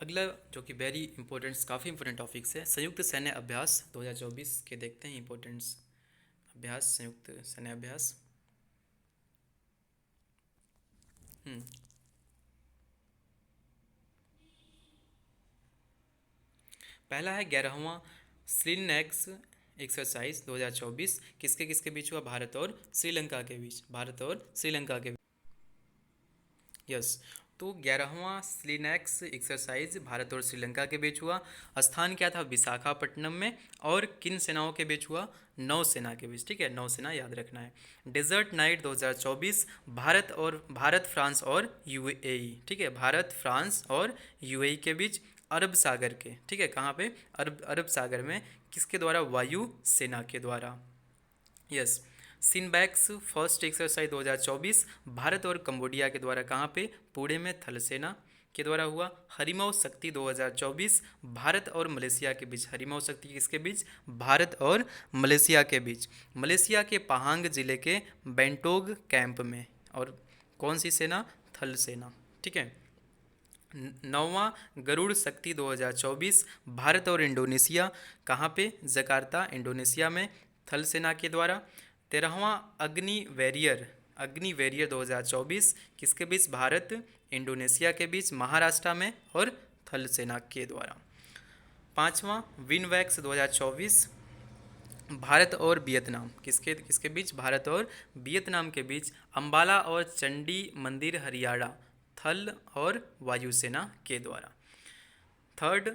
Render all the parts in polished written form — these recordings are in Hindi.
अगला जो कि वेरी इंपॉर्टेंट, काफ़ी इंपॉर्टेंट टॉपिक्स है, संयुक्त सैन्य अभ्यास 2024 के देखते हैं इंपॉर्टेंट्स। अभ्यास, संयुक्त सैन्य अभ्यास। हम्म, पहला है 11वां स्लिनएक्स एक्सरसाइज 2024, किसके किसके बीच हुआ? भारत और श्रीलंका के बीच, भारत और श्रीलंका के। यस, तो 11वां स्लिनैक्स एक्सरसाइज भारत और श्रीलंका के बीच हुआ। स्थान क्या था? विशाखापट्टनम में। और किन सेनाओं के बीच हुआ? नौसेना के बीच। ठीक है, नौसेना याद रखना है। डेजर्ट नाइट 2024, भारत फ्रांस और यूएई। ठीक है, भारत फ्रांस और यूएई के बीच, अरब सागर के। ठीक है, कहाँ पे? अरब अरब सागर में। किसके द्वारा? वायु सेना के द्वारा। यस, सिनबैक्स फर्स्ट एक्सरसाइज 2024 भारत और कंबोडिया के द्वारा, कहाँ पे? पुणे में, थल सेना के द्वारा हुआ। हरिमौ शक्ति 2024 भारत और मलेशिया के बीच। हरिमौ शक्ति किसके बीच? भारत और मलेशिया के बीच, मलेशिया के पहांग जिले के बेंटोग कैंप में। और कौन सी सेना? थल सेना। ठीक है। नौवां गरुड़ शक्ति 2024 भारत और इंडोनेशिया, कहाँ पे? जकार्ता इंडोनेशिया में, थल सेना के द्वारा। 13वां अग्नि वैरियर 2024 किसके बीच? भारत इंडोनेशिया के बीच, महाराष्ट्र में और थल सेना के द्वारा। पांचवां विनवैक्स 2024 भारत और वियतनाम, किसके किसके बीच? भारत और वियतनाम के बीच, अंबाला और चंडी मंदिर हरियाणा, थल और वायुसेना के द्वारा। थर्ड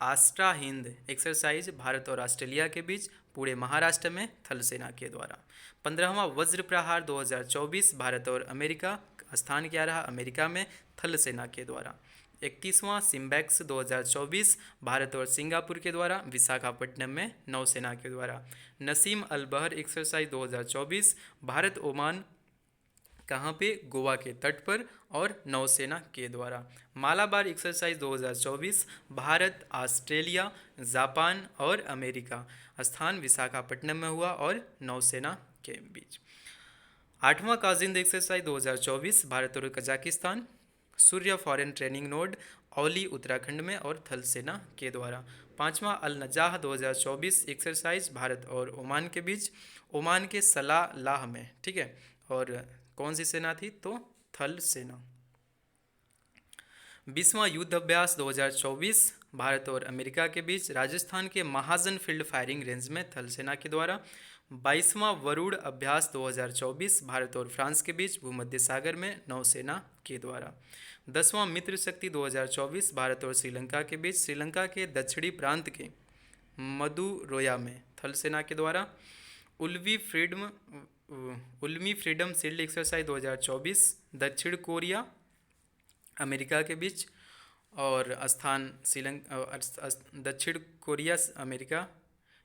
आस्ट्रा हिंद एक्सरसाइज भारत और ऑस्ट्रेलिया के बीच, पूरे महाराष्ट्र में, थल सेना के द्वारा। 15वां वज्र प्रहार 2024 भारत और अमेरिका, स्थान क्या रहा? अमेरिका में, थल सेना के द्वारा। 31वां सिम्बैक्स 2024 भारत और सिंगापुर के द्वारा, विशाखापट्टनम में, नौसेना के द्वारा। नसीम अल बहर एक्सरसाइज 2024 भारत ओमान, कहाँ पे? गोवा के तट पर, और नौसेना के द्वारा। Malabar exercise 2024 Bharat, Australia, Japan और अमेरिका, स्थान विशाखापट्टनम में हुआ और नौसेना के बीच। आठवां काजिंद एक्सरसाइज 2024 भारत और Kazakhstan, Surya foreign training node, Auli Uttarakhand में, और थल सेना के द्वारा। पांचवां अल नजाह 2024 एक्सरसाइज भारत और ओमान के बीच, ओमान के सलालाह में। ठीक है, और कौन सी सेना थी? तो थल सेना। 20वां युद्ध अभ्यास 2024 भारत और अमेरिका के बीच, राजस्थान के महाजन फील्ड फायरिंग रेंज में, थल सेना के द्वारा। 22वां वरुण अभ्यास 2024 भारत और फ्रांस के बीच, भूमध्य सागर में, नौसेना के द्वारा। 10वां मित्र शक्ति 2024 भारत और श्रीलंका के बीच, श्रीलंका के दक्षिणी प्रांत के मदुरोया में, थल सेना के द्वारा। उल्वी फ्रीडम उल्मी फ्रीडम शील्ड एक्सरसाइज 2024 दक्षिण कोरिया अमेरिका के बीच, और स्थान श्रीलंका, दक्षिण Korea America.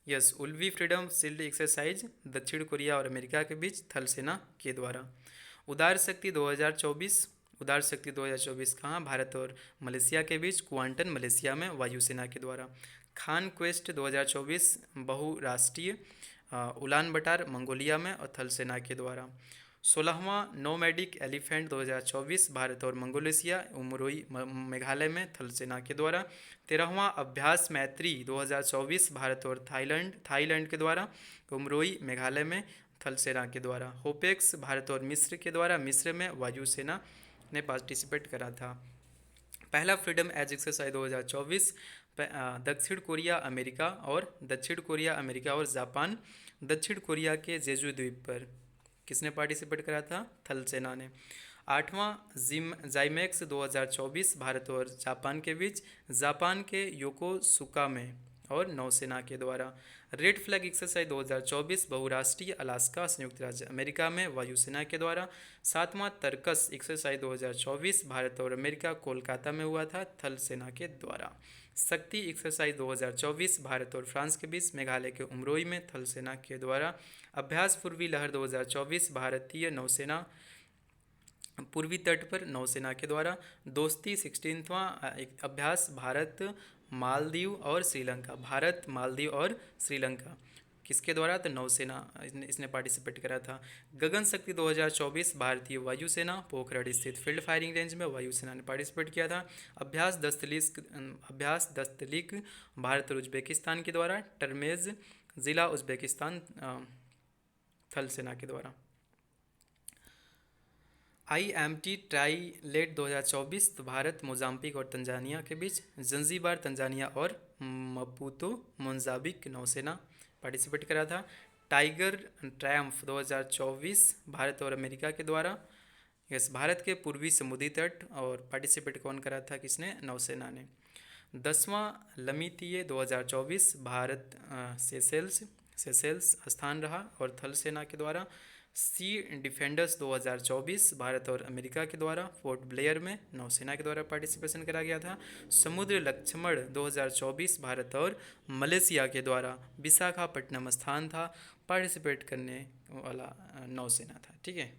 Yes, Ulchi freedom shield exercise दक्षिण कोरिया और अमेरिका के बीच, थल सेना के द्वारा। उदार शक्ति 2024 उदार शक्ति 2024 कहाँ? भारत और मलेशिया के बीच, क्वांटन मलेशिया में, वायुसेना के द्वारा। खान क्वेस्ट 2024 बहुराष्ट्रीय, उलान बटार मंगोलिया में, और थल सेना के द्वारा। 16वां नोमैडिक एलिफेंट 2024 भारत और मंगोलेशिया, उमरोई मेघालय में, थल सेना के द्वारा। 13वां अभ्यास मैत्री 2024 भारत और थाईलैंड के द्वारा, उमरोई मेघालय में, थल सेना के द्वारा। होपेक्स भारत और मिस्र के द्वारा, मिस्र में, वायुसेना ने पार्टिसिपेट करा था। पहला फ्रीडम एज एक्सरसाइज 2024 दक्षिण कोरिया अमेरिका, और दक्षिण कोरिया अमेरिका और जापान, दक्षिण कोरिया के जेजू द्वीप पर किसने पार्टिसिपेट करा था? थल सेना ने। 8वां जाइमेक्स 2024 भारत और जापान के बीच, जापान के योकोसुका में, और नौसेना के द्वारा। रेड फ्लैग एक्सरसाइज 2024 बहुराष्ट्रीय, अलास्का संयुक्त राज्य अमेरिका में, वायुसेना के द्वारा। 7वां तर्कस एक्सरसाइज 2024 भारत और अमेरिका, कोलकाता में हुआ था, थल सेना के द्वारा। शक्ति एक्सरसाइज 2024 भारत और फ्रांस के बीच, मेघालय के उमरोई में, थल सेना के द्वारा। अभ्यास पूर्वी लहर 2024 भारतीय नौसेना, पूर्वी तट पर, नौसेना के द्वारा। दोस्ती 16वां अभ्यास भारत मालदीव और श्रीलंका, भारत मालदीव और श्रीलंका, किसके द्वारा? तो नौसेना इसने पार्टिसिपेट करा था। गगन शक्ति 2024 भारतीय वायुसेना पोखरण स्थित फील्ड फायरिंग रेंज में वायुसेना ने पार्टिसिपेट किया था। अभ्यास दस्तलिक भारत और उज्बेकिस्तान के द्वारा। टर्मेज जिला उज्बेकिस्तान थल सेना के द्वारा। IMT ट्राईलेट 2024 तो भारत, मोजाम्बिक और तंजानिया के बीच। जंजीबार तंजानिया और मपूतो मोजाम्बिक नौसेना पार्टिसिपेट करा था। टाइगर ट्रायम्फ 2024 भारत और अमेरिका के द्वारा। यस, भारत के पूर्वी समुद्री तट और पार्टिसिपेट कौन करा था? किसने? नौसेना ने। 10वां लमीतीय 2024 भारत सेसेल्स स्थान रहा और थल सेना के द्वारा। सी डिफेंडर्स 2024 भारत और अमेरिका के द्वारा पोर्ट ब्लेयर में नौसेना के द्वारा पार्टिसिपेशन करा गया था। समुद्र लक्ष्मण 2024 भारत और मलेशिया के द्वारा विशाखापट्टनम स्थान था, पार्टिसिपेट करने वाला नौसेना था। ठीक है।